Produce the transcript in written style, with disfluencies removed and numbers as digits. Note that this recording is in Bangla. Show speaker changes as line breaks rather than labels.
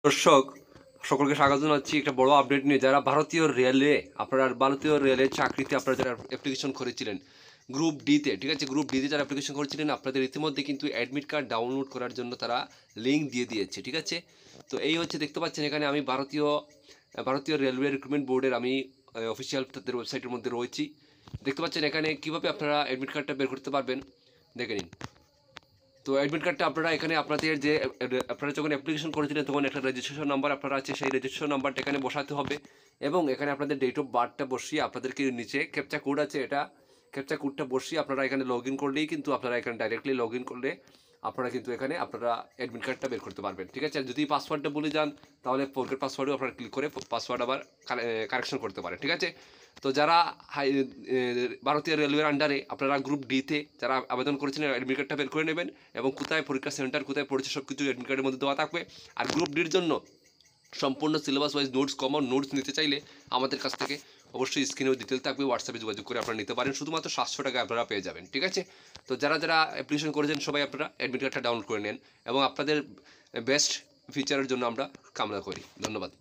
দর্শক সকলকে স্বাগত জানাচ্ছি একটা বড় আপডেট নিয়ে। যারা ভারতীয় রেলের চাকরিতে আপনারা যারা অ্যাপ্লিকেশন করেছিলেন গ্রুপ ডিতে, ঠিক আছে, গ্রুপ ডিতে যারা অ্যাপ্লিকেশন করেছিলেন আপনাদের ইতিমধ্যে কিন্তু অ্যাডমিট কার্ড ডাউনলোড করার জন্য তারা লিঙ্ক দিয়ে দিয়েছে, ঠিক আছে। তো এই হচ্ছে দেখতে পাচ্ছেন এখানে আমি ভারতীয় রেলওয়ে রিক্রুটমেন্ট বোর্ডের আমি অফিসিয়াল তাদের ওয়েবসাইটের মধ্যে রয়েছি। দেখতে পাচ্ছেন এখানে কীভাবে আপনারা অ্যাডমিট কার্ডটা বের করতে পারবেন দেখে নিন। তো অ্যাডমিট কার্ডটা আপনারা এখানে আপনাদের যে আপনারা যখন অ্যাপ্লিকেশন করেছিলেন তখন একটা রেজিস্ট্রেশন নাম্বার আপনারা আছে, সেই রেজিস্ট্রেশন নাম্বারটা এখানে বসাতে হবে এবং এখানে আপনাদের ডেট অফ বার্থটা বসিয়ে আপনাদেরকে নিচে ক্যাপচা কোড আছে, এটা ক্যাপচা কোডটা বসিয়ে আপনারা এখানে লগ ইন করলেই কিন্তু আপনারা এখানে ডাইরেক্টলি লগ ইন করলে আপনারা কিন্তু এখানে আপনারা অ্যাডমিট কার্ডটা বের করতে পারবেন, ঠিক আছে। আর যদি পাসওয়ার্ডটা ভুলে যান তাহলে ফরগেট পাসওয়ার্ডও আপনারা ক্লিক করে পাসওয়ার্ড আবার কারেকশন করতে পারেন, ঠিক আছে। তো যারা ভারতীয় রেলওয়ের আন্ডারে আপনারা গ্রুপ ডিতে যারা আবেদন করেছিলেন অ্যাডমিট কার্ডটা বের করে নেবেন এবং কোথায় পরীক্ষা সেন্টার কোথায় পড়েছে সব কিছু অ্যাডমিট কার্ডের মধ্যে দেওয়া থাকবে। আর গ্রুপ ডির জন্য সম্পূর্ণ syllabus wise notes, common notes নিতে চাইলে আমাদের কাছ থেকে অবশ্যই স্ক্রিনেও ডিটেল থাকবে, হোয়াটসঅ্যাপে যোগাযোগ করে আপনারা নিতে পারেন, শুধুমাত্র 700 টাকা আপনারা পেয়ে যাবেন, ঠিক আছে। তো যারা যারা অ্যাপ্লিকেশন করেছেন সবাই আপনারা অ্যাডমিট কার্ডটা ডাউনলোড করে নেন এবং আপনাদের বেস্ট ফিচারের জন্য আমরা কামনা করি। ধন্যবাদ।